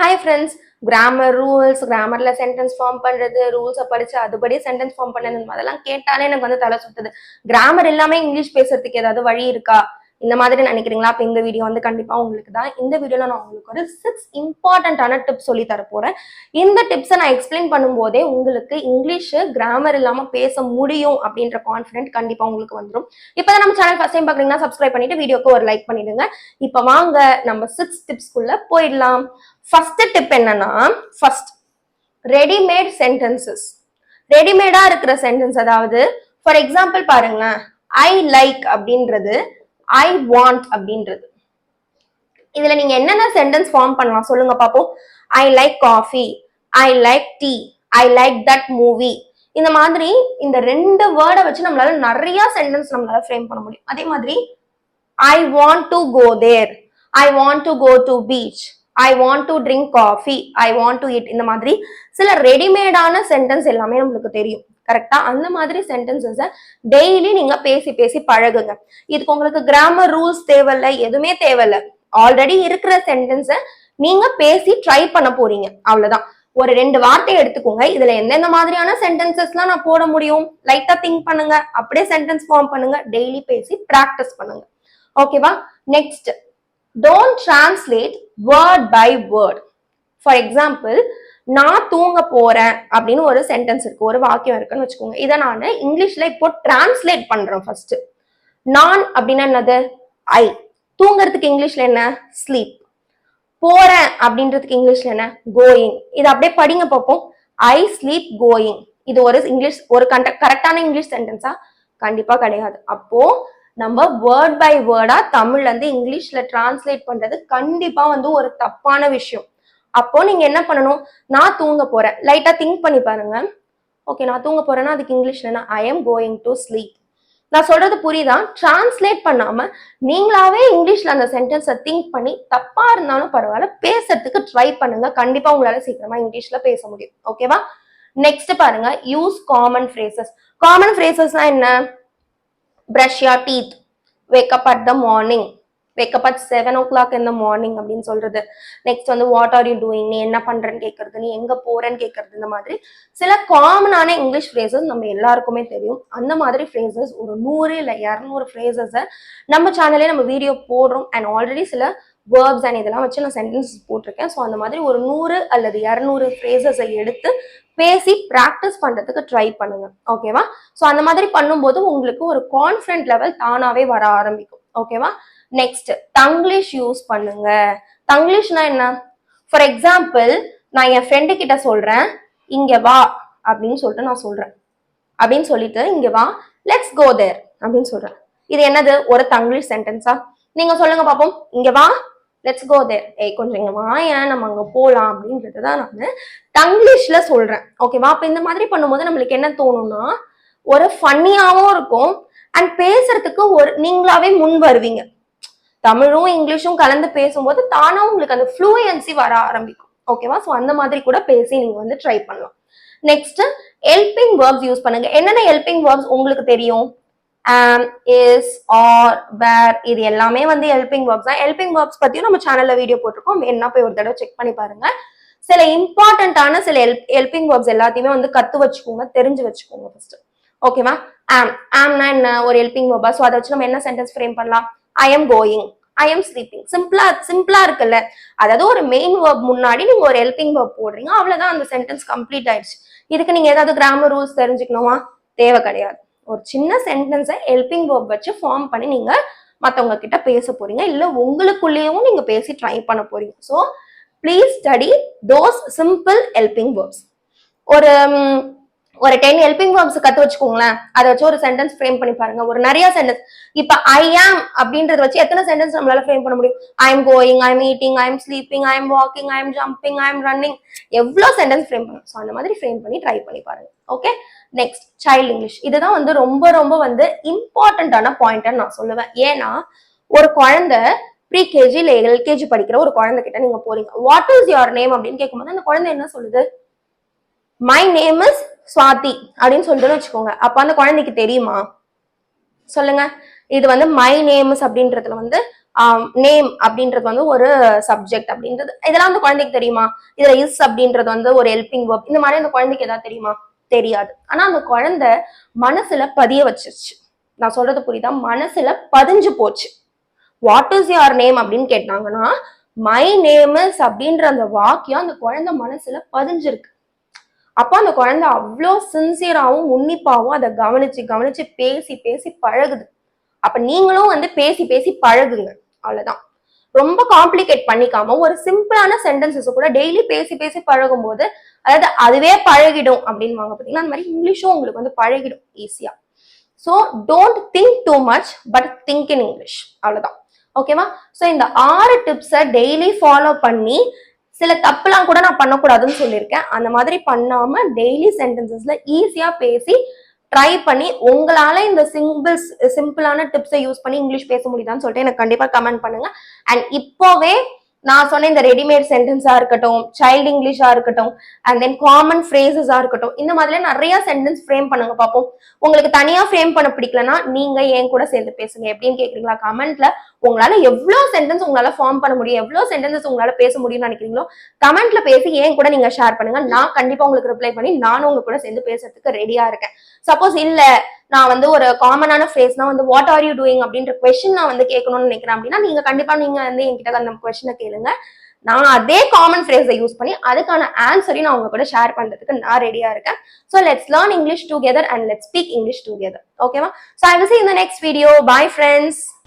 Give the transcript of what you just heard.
Hi friends, grammar rules, grammarல sentence form பண்றது, rules படிச்சு அதுபடி sentence form பண்ணது அதெல்லாம் கேட்டாலே எனக்கு வந்து தலை சுத்துது. கிராமர் இல்லாம இங்கிலீஷ் பேசுறதுக்கு ஏதாவது வழி இருக்கா? இந்த மாதிரி நினைக்கிறீங்களா? அப்ப இந்த வீடியோ வந்து கண்டிப்பா உங்களுக்கு தான். இந்த வீடியோல நான் உங்களுக்கு ஒரு 6 இம்பார்ட்டன்டான டிப்ஸ் சொல்லி தர போறேன். இந்த டிப்ஸை நான் எக்ஸ்பிளைன் பண்ணும்போதே உங்களுக்கு இங்கிலீஷ் கிராமர் இல்லாம பேச முடியும் அப்படின்ற கான்ஃபிடென்ட் கண்டிப்பா உங்களுக்கு வந்துடும். இப்பதான் நம்ம சேனல் ஃபர்ஸ்ட் டைம் பாக்குறீங்கன்னா சப்ஸ்கிரைப் பண்ணிட்டு வீடியோக்கு ஒரு லைக் பண்ணிடுங்க. இப்ப வாங்க நம்ம 6 டிப்ஸ்க்குள்ள போயிடலாம். ஃபர்ஸ்ட் டிப் என்னன்னா, ஃபர்ஸ்ட் ரெடிமேட் சென்டென்சஸ். ரெடிமேடா இருக்கிற சென்டென்ஸ், அதாவது ஃபார் எக்ஸாம்பிள் பாருங்களேன், ஐ லைக் அப்படின்றது ஐ வாண்ட் அப்படின்றது. இதுல நீங்க என்னென்ன சென்டென்ஸ் ஃபார்ம் பண்ணலாம் சொல்லுங்க பாப்போம். I like coffee, I like tea, I like that movie. இந்த மாதிரி இந்த ரெண்டு வேர்டை வச்சு நம்மளால நிறைய சென்டென்ஸ் நம்மளால ஃப்ரேம் பண்ண முடியும். அதே மாதிரி I want to go there, I want to go to beach, I want to drink coffee, I want to eat. இந்த மாதிரி சில ரெடிமேடான சென்டென்ஸ் எல்லாமே நம்மளுக்கு தெரியும். கரெக்டா? அந்த மாதிரி சென்டென்சஸை டெய்லி நீங்க பேசி பேசி பழகுங்க. இதுக்கு உங்களுக்கு கிராமர் ரூல்ஸ் தேவையில்ல, எதுவுமே தேவையில்ல. ஆல்ரெடி இருக்கிற சென்டென்ஸை நீங்க பேசி ட்ரை பண்ண போறீங்க, அவ்வளவுதான். ஒரு 2 வார்த்தை எடுத்துக்கோங்க. இதுல எந்தெந்த மாதிரியான சென்டென்சஸ் எல்லாம் நான் போட முடியும், லைட்டா திங்க் பண்ணுங்க, அப்படியே சென்டென்ஸ் ஃபார்ம் பண்ணுங்க, டெய்லி பேசி பிராக்டிஸ் பண்ணுங்க. ஓகேவா? Next, don't translate word by word. For example, நான் தூங்க போறேன் அப்படின்னு ஒரு சென்டென்ஸ் இருக்கு, ஒரு வாக்கியம் இருக்குன்னு வச்சுக்கோங்க. இதை நான் இங்கிலீஷ்ல இப்போ டிரான்ஸ்லேட் பண்றேன். ஃபர்ஸ்ட், நான் அப்படின்னா என்னது? ஐ. தூங்குறதுக்கு இங்கிலீஷ்ல என்ன? ஸ்லீப். போறேன் அப்படின்றதுக்கு இங்கிலீஷ்ல என்ன? கோயிங். இது அப்படியே படிங்க பார்ப்போம். I sleep going. இது ஒரு இங்கிலீஷ், ஒரு கரெக்டான இங்கிலீஷ் சென்டென்ஸா? கண்டிப்பா கிடையாது. அப்போ நம்ம வேர்ட் பை வேர்டா தமிழ்ல இருந்து இங்கிலீஷ்ல டிரான்ஸ்லேட் பண்றது கண்டிப்பா வந்து ஒரு தப்பான விஷயம். அப்போ நீங்க என்ன பண்ணணும்? நான் தூங்க போறேன், லைட்டா திங்க் பண்ணி பாருங்க. ஓகே, நான் தூங்க போறேன்னா அதுக்கு இங்கிலீஷ்ல என்ன? I am going to sleep. நான் சொல்றது புரியுதா? டிரான்ஸ்லேட் பண்ணாம நீங்களாவே இங்கிலீஷ்ல அந்த சென்டென்ஸை திங்க் பண்ணி, தப்பா இருந்தாலும் பரவாயில்ல, பேசுறதுக்கு ட்ரை பண்ணுங்க. கண்டிப்பா உங்களால சீக்கிரமா இங்கிலீஷ்ல பேச முடியும். ஓகேவா? நெக்ஸ்ட் பாருங்க, யூஸ் காமன் ஃப்ரேசஸ். காமன் ஃப்ரேசஸ்னா என்ன? brush your teeth, wake up at the morning, wake up at 7 o'clock in the morning அப்படின்னு சொல்றது. நெக்ஸ்ட் வந்து வாட் ஆர் யூ டூயிங், நீ என்ன பண்றேன்னு கேட்கறது, நீ எங்க போறேன்னு கேட்கறது. இந்த மாதிரி சில காமனான இங்கிலீஷ் ஃப்ரேசஸ் நம்ம எல்லாருக்குமே தெரியும். அந்த மாதிரி ஃப்ரேசஸ் ஒரு 100 இல்லை 200 ஃப்ரேசஸை நம்ம சேனல்லே நம்ம வீடியோ போடுறோம். அண்ட் ஆல்ரெடி சில வேர்ப்ஸ் அண்ட் இதெல்லாம் வச்சு நான் சென்டென்ஸ் போட்டிருக்கேன். ஸோ அந்த மாதிரி ஒரு 100 அல்லது 200 ஃப்ரேசஸை எடுத்து பேசி ப்ராக்டிஸ் பண்றதுக்கு ட்ரை பண்ணுங்க. ஓகேவா? ஸோ அந்த மாதிரி பண்ணும்போது உங்களுக்கு ஒரு கான்ஃபிடென்ட் லெவல் தானாவே வர ஆரம்பிக்கும். ஓகேவா? நெக்ஸ்ட், தங்கிலீஷ் யூஸ் பண்ணுங்க. தங்கிலீஷ்னா என்ன? ஃபார் எக்ஸாம்பிள், நான் என் ஃப்ரெண்டு கிட்ட சொல்றேன், இங்க வா அப்படின்னு சொல்லிட்டு நான் சொல்றேன். அப்படின்னு சொல்லிட்டு இங்க வா, லெட்ஸ் கோ தேர் அப்படின்னு சொல்றேன். இது என்னது? ஒரு தங்கிலீஷ் சென்டென்ஸா? நீங்க சொல்லுங்க பாப்போம். இங்க வா, லெட்ஸ் கோ தேர். ஏய் கொஞ்சம் இங்க வாயேன், நம்ம அங்க போலாம் அப்படின்றதுதான் நான் தங்கிலீஷ்ல சொல்றேன். ஓகேவா? அப்ப இந்த மாதிரி பண்ணும்போது நம்மளுக்கு என்ன தோணும்னா, ஒரு ஃபன்னியாவும் இருக்கும் அண்ட் பேசுறதுக்கு ஒரு நீங்களாவே முன் வருவீங்க. தமிழும் இங்கிலீஷும் கலந்து பேசும்போது தானா உங்களுக்கு அந்த ஃப்ளூயன்சி வர ஆரம்பிக்கும். ஓகேவா? ஸோ அந்த மாதிரி கூட பேசி நீங்க வந்து ட்ரை பண்ணலாம். நெக்ஸ்ட், ஹெல்பிங் வேர்ப்ஸ் யூஸ் பண்ணுங்க. என்னென்ன ஹெல்பிங் வேர்ப்ஸ் உங்களுக்கு தெரியும்? am, is, are, were, இது எல்லாமே வந்து ஹெல்பிங் வேர்ப்ஸ் தான். ஹெல்பிங் வேர்ப்ஸ் பத்தியும் நம்ம சேனல்ல வீடியோ போட்டிருக்கோம், என்ன போய் ஒரு தடவை செக் பண்ணி பாருங்க. சில இம்பார்ட்டன்டான சில ஹெல்பிங் வேர்ப்ஸ் எல்லாத்தையுமே வந்து கத்து வச்சுக்கோங்க, தெரிஞ்சு வச்சுக்கோங்க ஃபர்ஸ்ட். ஓகேவா? ஆம்னா என்ன? ஒரு ஹெல்பிங் வேர்பா. ஸோ அதை வச்சு நம்ம என்ன சென்டென்ஸ் ஃப்ரேம் பண்ணலாம்? I am going, I am sleeping. சிம்பிளா இருக்குல்ல? அதாவது ஒரு மெயின் வேர்ப் முன்னாடி நீங்க ஒரு ஹெல்பிங் வேர்ப் போடுறீங்க, அவ்வளவுதான், அந்த சென்டென்ஸ் கம்ப்ளீட் ஆயிடுச்சு. இதுக்கு நீங்க ஏதாவது கிராமர் ரூல்ஸ் தெரிஞ்சுக்கணுமா? தேவை கிடையாது. ஒரு சின்ன சென்டென்ஸை ஹெல்பிங் வேர்ப் வச்சு ஃபார்ம் பண்ணி நீங்க மற்றவங்க கிட்ட பேச போறீங்க, இல்ல உங்களுக்குள்ளேயும் நீங்க பேசி ட்ரை பண்ண போறீங்க. So please study those simple helping verbs. ஒரு 10 ஹெல்பிங் வேர்ப்ஸ் கத்து வச்சுக்கோங்களேன். அதை வச்சு ஒரு சென்டென்ஸ் ஃப்ரேம் பண்ணி பாருங்க. ஒரு நிறைய சென்டென்ஸ். இப்ப ஐ ஆம் அப்படின்றத வச்சு எத்தனை சென்டென்ஸ் நம்மளால ஃப்ரேம் பண்ண முடியும்? I am going, I am eating, I am sleeping, I am walking, I am jumping, I am running. எவ்வளவு சென்டென்ஸ் ஃப்ரேம் பண்ணும். ஸோ அந்த மாதிரி ஃப்ரேம் பண்ணி ட்ரை பண்ணி பாருங்க. ஓகே? Next, child English. இதுதான் வந்து ரொம்ப ரொம்ப வந்து இம்பார்ட்டன்டான பாயிண்ட் நான் சொல்லுவேன். ஏன்னா ஒரு குழந்தை ப்ரீகேஜி இல்ல எல்கேஜி படிக்கிற ஒரு குழந்தை கிட்ட நீங்க போறீங்க, வாட் இஸ் யுவர் நேம் அப்படின்னு கேட்கும்போது அந்த குழந்தை என்ன சொல்லுது? மை நேம் இஸ் ஸ்வாதி அப்படின்னு சொல்லிட்டு வச்சுக்கோங்க. அப்ப அந்த குழந்தைக்கு தெரியுமா? சொல்லுங்க. இது வந்து மை நேம்ஸ் அப்படின்றதுல வந்து நேம் அப்படின்றது வந்து ஒரு சப்ஜெக்ட் அப்படின்றது இதெல்லாம் அந்த குழந்தைக்கு தெரியுமா? இதுல இஸ் அப்படின்றது வந்து ஒரு ஹெல்பிங் வேர்ப். இந்த மாதிரி அந்த குழந்தைக்கு ஏதாவது தெரியுமா? தெரியாது. ஆனா அந்த குழந்தை மனசுல பதிய வச்சிருச்சு. நான் சொல்றது புரியுதா? மனசுல பதிஞ்சு போச்சு. வாட் இஸ் யுவர் நேம் அப்படின்னு கேட்டாங்கன்னா மை நேம் இஸ் அப்படின்ற அந்த வாக்கியம் அந்த குழந்தை மனசுல பதிஞ்சிருக்கு. அப்ப அந்த குழந்தை அவ்வளோ சின்சியராகவும் உன்னிப்பாவும் அதை கவனிச்சு கவனிச்சு பேசி பேசி பழகுது. அப்ப நீங்களும் வந்து பேசி பேசி பழகுங்க. அவ்வளவுதான். ரொம்ப காம்ப்ளிகேட் பண்ணிக்காம ஒரு சிம்பிளான சென்டென்சஸ் கூட டெய்லி பேசி பேசி பழகும் போது அதாவது அதுவே பழகிடும் அப்படின்னு பாத்தீங்கன்னா அந்த மாதிரி இங்கிலீஷும் உங்களுக்கு வந்து பழகிடும் ஈஸியா. So don't think too much but think in English. அவ்வளவுதான். ஓகேவா? ஸோ இந்த 6 டிப்ஸை டெய்லி ஃபாலோ பண்ணி சில தப்புலாம் கூட நான் பண்ணக்கூடாதுன்னு சொல்லியிருக்கேன். அந்த மாதிரி பண்ணாம டெய்லி சென்டென்சஸ்ல ஈஸியா பேசி ட்ரை பண்ணி உங்களால இந்த சிம்பிளான டிப்ஸை யூஸ் பண்ணி இங்கிலீஷ் பேச முடியுதான்னு சொல்லிட்டு எனக்கு கண்டிப்பா கமெண்ட் பண்ணுங்க. அண்ட் இப்போவே நான் சொன்ன இந்த ரெடிமேட் சென்டென்ஸா இருக்கட்டும், சைல்டு இங்கிலீஷா இருக்கட்டும், அண்ட் தென் காமன் ஃப்ரேசஸா இருக்கட்டும், இந்த மாதிரி நிறைய சென்டென்ஸ் ஃப்ரேம் பண்ணுங்க பார்ப்போம். உங்களுக்கு தனியா ஃப்ரேம் பண்ண பிடிக்கலன்னா நீங்க என் கூட சேர்ந்து பேசுங்க. எப்படின்னு கேக்குறீங்களா? கமெண்ட்ல உங்களால எவ்வளவு சென்டென்ஸ் உங்களால ஃபார்ம் பண்ண முடியும், எவ்வளவு சென்டென்சஸ் உங்களால பேச முடியும்னு நினைக்கிறீங்களோ கமெண்ட்ல பேசி ஏன் கூட நீங்க ஷேர் பண்ணுங்க. நான் கண்டிப்பா உங்களுக்கு ரிப்ளை பண்ணி நானும் உங்க கூட சேர்ந்து பேசுறதுக்கு ரெடியா இருக்கேன். சப்போஸ் இல்ல நான் வந்து ஒரு காமனான ஃப்ரேஸ்னா வந்து வாட் ஆர் யூ டூயிங் அப்படின்ற கொஸ்டின் நான் வந்து கேட்கணும்னு நினைக்கிறேன் அப்படின்னா நீங்க கண்டிப்பா நீங்க வந்து என்கிட்ட அந்த கொஸ்டினை கேளுங்க. நான் அதே காமன் ஃப்ரேஸை யூஸ் பண்ணி அதுக்கான ஆன்சரையும் நான் உங்க கூட ஷேர் பண்றதுக்கு நான் ரெடியா இருக்கேன். So let's learn English together and let's speak English together. Okay, ma? So I will see you in the next video. Bye friends.